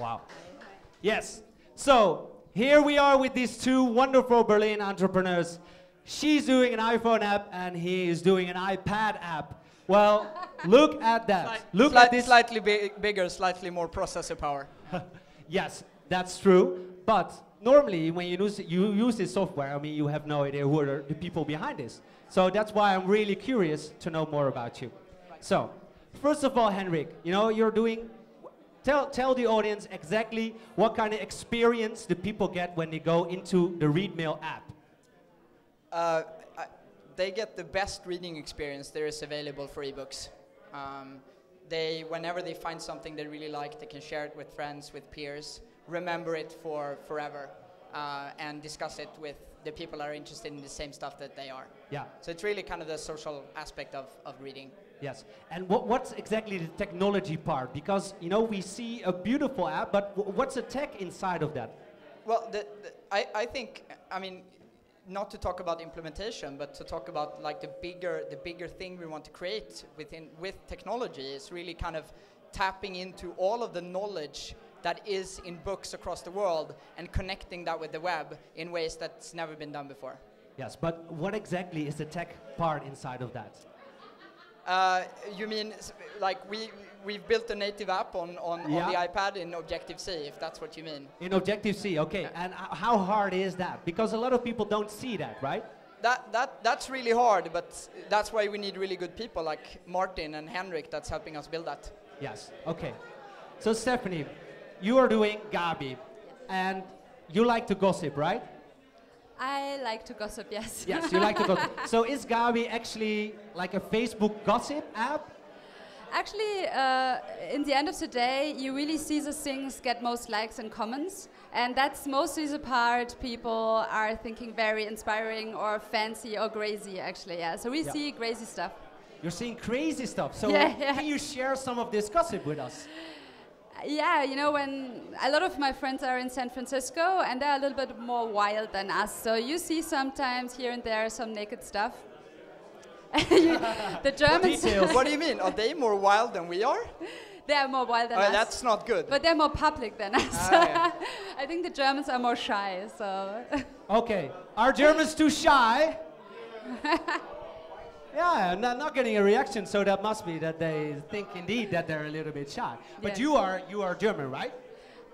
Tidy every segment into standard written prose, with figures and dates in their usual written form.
Wow. Yes. So here we are with these two wonderful Berlin entrepreneurs. She's doing an iPhone app and he is doing an iPad app. Well, look at that. Look at this. Slightly bigger, slightly more processor power. Yes, that's true. But normally when you use this software, I mean, you have no idea who are the people behind this. So that's why I'm really curious to know more about you. Right. So, first of all, Henrik, you know, you're doing. Tell the audience exactly what kind of experience the people get when they go into the Readmill app. They get the best reading experience there is available for ebooks. Whenever they find something they really like, they can share it with friends, with peers, remember it for forever, and discuss it with the people that are interested in the same stuff that they are. Yeah. So it's really kind of the social aspect of reading. Yes. And what's exactly the technology part? Because, you know, we see a beautiful app, but what's the tech inside of that? Well, I think, I mean, not to talk about implementation, but to talk about like the bigger thing we want to create with technology is really kind of tapping into all of the knowledge that is in books across the world and connecting that with the web in ways that's never been done before. Yes, but what exactly is the tech part inside of that? You mean like we've built a native app on the iPad in Objective-C, if that's what you mean. In Objective-C, okay. Yeah. And how hard is that? Because a lot of people don't see that, right? That's really hard, but that's why we need really good people like Martin and Henrik that's helping us build that. Yes, okay. So Stefanie, you are doing Gabi, and you like to gossip, right? I like to gossip, yes. Yes, you like to gossip. So is Gabi actually like a Facebook gossip app? Actually, in the end of the day, you really see the things get most likes and comments. And that's mostly the part people are thinking very inspiring or fancy or crazy, actually, yeah. So we see crazy stuff. You're seeing crazy stuff. So can you share some of this gossip with us? Yeah, you know, when a lot of my friends are in San Francisco and they're a little bit more wild than us. So you see sometimes here and there some naked stuff. The Germans. What do you mean? Are they more wild than we are? They are more wild than us. That's not good. But they're more public than us. Yeah. I think the Germans are more shy, so. Okay. Are Germans too shy? Yeah, I'm not getting a reaction, so that must be that they think indeed that they're a little bit shy. But you are German, right?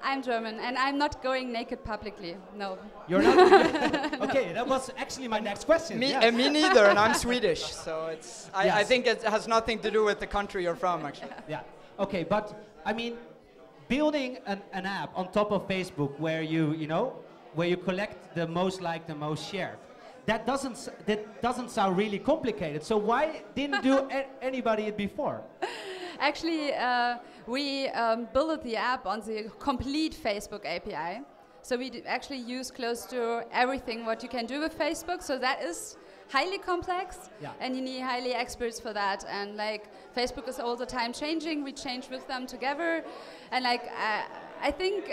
I'm German, and I'm not going naked publicly, no. You're not? Okay, that was actually my next question. Me neither, and I'm Swedish, so it's. I think it has nothing to do with the country you're from, actually. Yeah. Okay, but I mean, building an app on top of Facebook where you collect the most liked, the most shared. That doesn't sound really complicated. So why didn't anybody it before? Actually, we built the app on the complete Facebook API. So we actually use close to everything what you can do with Facebook. So that is highly complex, and you need highly experts for that. And like Facebook is all the time changing. We change with them together, and like I think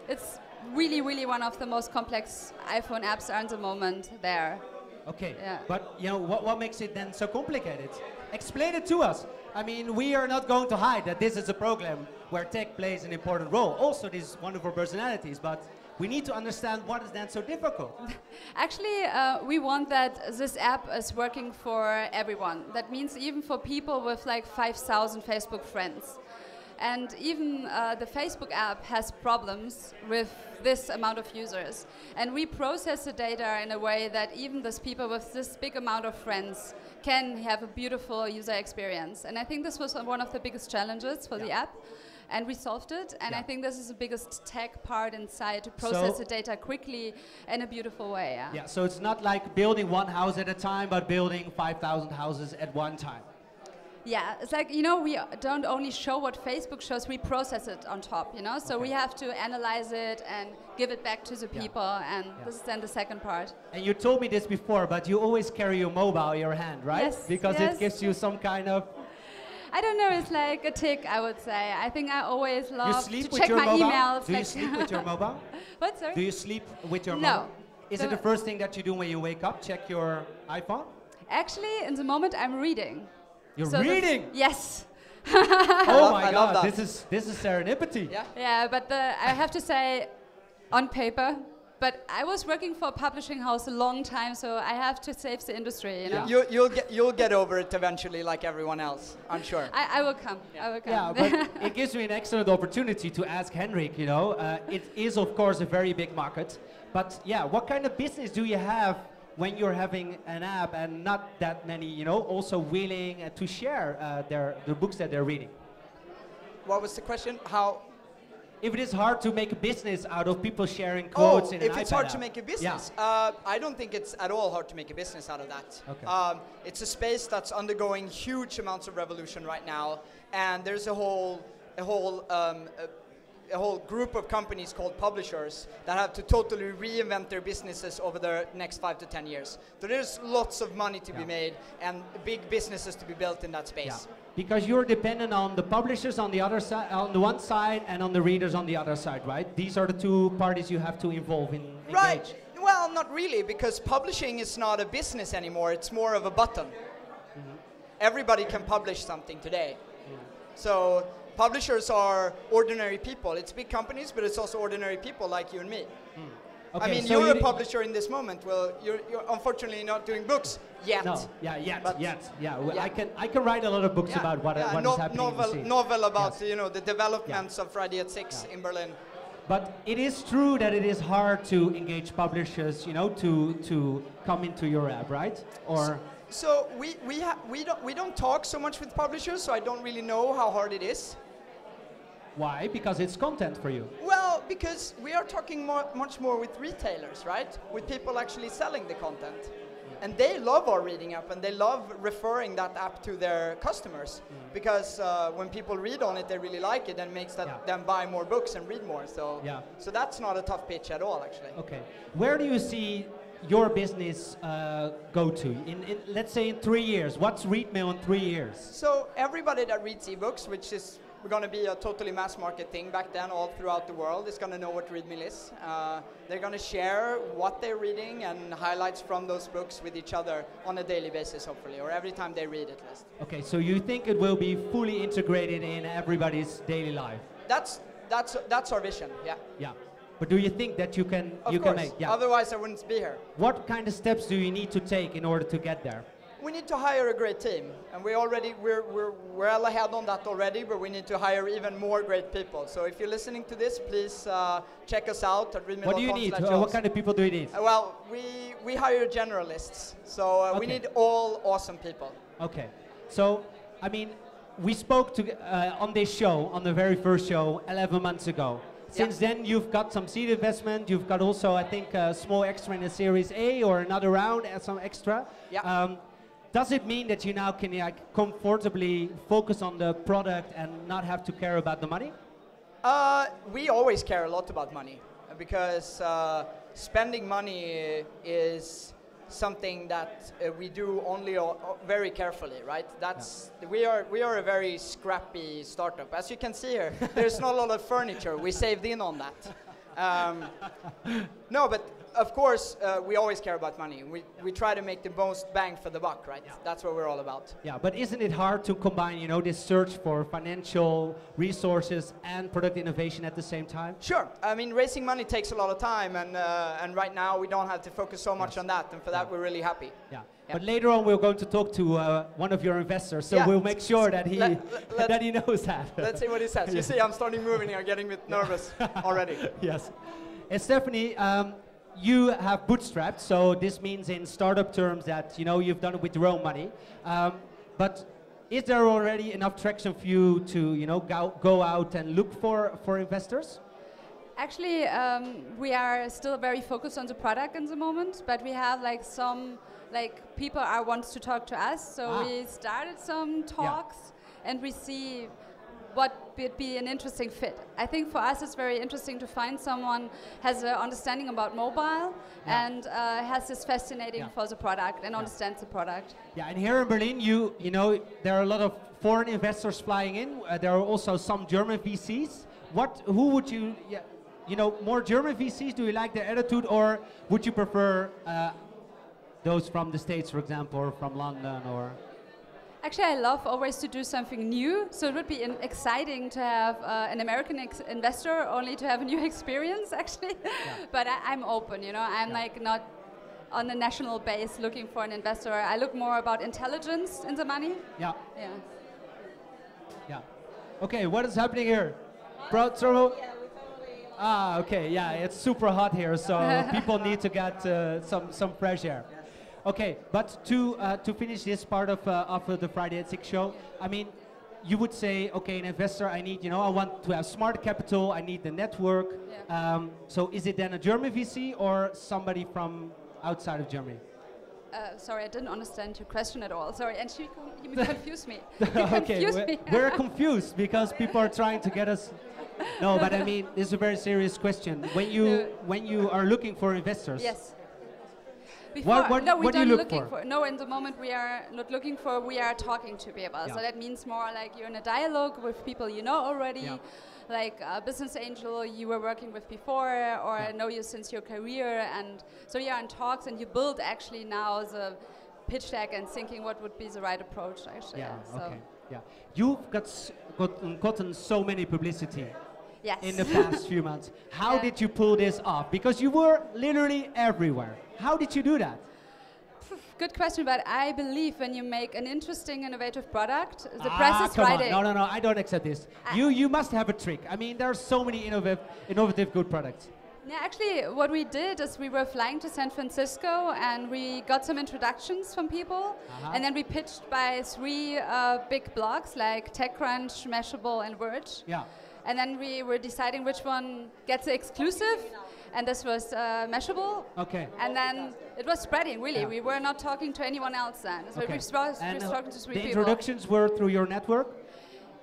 it's really, really one of the most complex iPhone apps at the moment there. Okay, but you know what makes it then so complicated? Explain it to us. I mean, we are not going to hide that this is a program where tech plays an important role. Also, these wonderful personalities, but we need to understand what is then so difficult. Actually, we want that this app is working for everyone. That means even for people with like 5,000 Facebook friends. And even the Facebook app has problems with this amount of users. And we process the data in a way that even those people with this big amount of friends can have a beautiful user experience. And I think this was one of the biggest challenges for the app. And we solved it. And I think this is the biggest tech part inside to process the data quickly in a beautiful way. Yeah, so it's not like building one house at a time, but building 5,000 houses at one time. Yeah, it's like, you know, we don't only show what Facebook shows, we process it on top, you know? So we have to analyze it and give it back to the people, and this is then the second part. And you told me this before, but you always carry your mobile in your hand, right? Yes. Because it gives you some kind of... I don't know, it's like a tick, I would say. I think I always love to check my emails. Do you sleep with your mobile? What, sorry? Do you sleep with your mobile? No. Is it the first thing that you do when you wake up, check your iPhone? Actually, in the moment I'm reading. You're reading? Yes. Oh my God. love that. This is serendipity. Yeah. Yeah, but I have to say, on paper, but I was working for a publishing house a long time, so I have to save the industry, you know. You'll get over it eventually, like everyone else, I'm sure. I will come. I will come. Yeah, but it gives me an excellent opportunity to ask Henrik. You know, it is of course a very big market, but yeah, what kind of business do you have when you're having an app and not that many, you know, also willing to share the books that they're reading? What was the question? How? If it is hard to make a business out of people sharing quotes in an iPad if it's hard app. to make a business, Yeah. I don't think it's at all hard to make a business out of that. Okay. It's a space that's undergoing huge amounts of revolution right now, and there's a whole group of companies called publishers that have to totally reinvent their businesses over the next 5 to 10 years. So there's lots of money to be made and big businesses to be built in that space. Yeah. Because you're dependent on the publishers on the other side, on the one side, and on the readers on the other side, right? These are the two parties you have to involve in. Right. Engage. Well, not really, because publishing is not a business anymore. It's more of a button. Everybody can publish something today. So publishers are ordinary people. It's big companies, but it's also ordinary people like you and me. Okay, I mean, so you're a publisher in this moment. Well, you're unfortunately not doing books yet. No, yeah, But- yet. Yeah, well, Yeah. I can write a lot of books about what is happening in the scene. Novel about Yes. you know the developments of Friday@6 in Berlin. But it is true that it is hard to engage publishers, you know, to come into your app, right? Or So we don't talk so much with publishers, so I don't really know how hard it is. why? Because it's content for you. Well, because we are talking much more with retailers, right? With people actually selling the content. And they love our reading app, and they love referring that app to their customers. Because when people read on it, they really like it, and makes them buy more books and read more. So, so that's not a tough pitch at all, actually. Okay. Where do you see your business go to? In let's say in 3 years. What's Readmill in 3 years? So everybody that reads ebooks, which is going to be a totally mass market thing back then all throughout the world, is going to know what Readmill is. They're going to share what they're reading and highlights from those books with each other on a daily basis, hopefully, or every time they read at least. Okay, so you think it will be fully integrated in everybody's daily life? That's our vision, yeah. Yeah. But do you think that you can Of course. make? Yeah. Otherwise I wouldn't be here. What kind of steps do you need to take in order to get there? We need to hire a great team, and we're well ahead on that already, but we need to hire even more great people. So if you're listening to this, please check us out at readmill.com. What do you need? What kind of people do you need? Well, we hire generalists, so we need all awesome people. Okay. So, I mean, we spoke to on this show, on the very first show, 11 months ago. Since then, you've got some seed investment. You've got also, I think, a small extra in a Series A or another round as some extra. Yeah. Does it mean that you now can comfortably focus on the product and not have to care about the money? We always care a lot about money, because spending money is something that we do only very carefully, right? We are a very scrappy startup. As you can see here, there's not a lot of furniture. We saved in on that. No, but of course, we always care about money. We try to make the most bang for the buck, right? That's what we're all about. Yeah, but isn't it hard to combine, you know, this search for financial resources and product innovation at the same time? Sure. I mean, raising money takes a lot of time, and right now we don't have to focus so much on that, and for that we're really happy. Yeah. But later on we're going to talk to one of your investors, so we'll make sure that he that he knows that. Let's see what he says. You see, I'm starting moving here, getting a bit nervous already. Yes. And Stefanie, you have bootstrapped, so this means in startup terms that, you know, you've done it with your own money. But is there already enough traction for you to, you know, go out and look for investors? Actually, we are still very focused on the product in the moment, but we have like some people wants to talk to us, so we started some talks, and we see what would be an interesting fit. I think for us it's very interesting to find someone has an understanding about mobile and has this fascinating for the product and understands the product. Yeah, and here in Berlin, you know, there are a lot of foreign investors flying in. There are also some German VCs. Who would you, you know, more German VCs? Do you like their attitude, or would you prefer those from the States, for example, or from London, or? Actually, I love always to do something new, so it would be exciting to have an American investor, only to have a new experience, actually. Yeah. But I'm open, you know, I'm like not on the national base looking for an investor. I look more about intelligence in the money. Yeah. Yeah. Yeah. Okay, what is happening here? Okay, yeah, it's super hot here, so people need to get some fresh air. Okay, but to finish this part of the Friday at 6 show, I mean, you would say, okay, an investor, I need, you know, I want to have smart capital, I need the network. Yeah. So is it then a German VC or somebody from outside of Germany? Sorry, I didn't understand your question at all. Sorry, and you confused me. Okay, we're confused because people are trying to get us. No, but I mean, this is a very serious question. When you are looking for investors. Yes. What do you look for? No, in the moment we are not looking for, we are talking to people. Yeah. So that means more like you're in a dialogue with people you know already, yeah. Like a business angel you were working with before, or yeah. Know you since your career, and so you're in talks and you build actually now the pitch deck and thinking what would be the right approach actually. Yeah, so. okay. Yeah. You've gotten so many publicity. Yes. In the past few months. How did you pull this off? Because you were literally everywhere. How did you do that? Good question, but I believe when you make an interesting, innovative product, the press is writing. No, I don't accept this. You must have a trick. I mean, there are so many innovative good products. Yeah, actually, what we did is we were flying to San Francisco and we got some introductions from people, and then we pitched by 3 big blogs like TechCrunch, Mashable, and Verge. Yeah. And then we were deciding which one gets the exclusive, and this was Mashable. Okay. And then it was spreading, really. Yeah. We were not talking to anyone else then. So we were talking to 3 people. The introductions were through your network?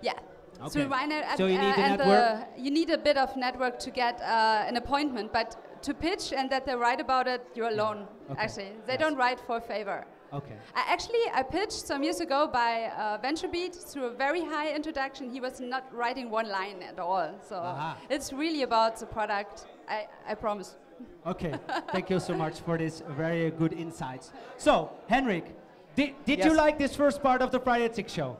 Yeah. Okay. So you need a network? You need a bit of network to get an appointment, but to pitch and that they write about it, you're alone, actually. They don't write for a favor. Okay. I pitched some years ago by VentureBeat through a very high introduction. He was not writing one line at all. So it's really about the product, I promise. Okay, thank you so much for this very good insights. So, Henrik, did you like this first part of the Friday at 6 show?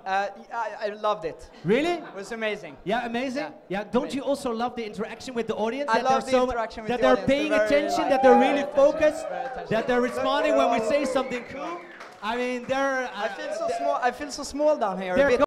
I loved it. Really? It was amazing. Yeah, amazing? Yeah, don't you also love the interaction with the audience? I love the interaction with the audience. That they're paying attention, that they're really focused, that they're responding when we say something cool. I mean, I feel so small down here.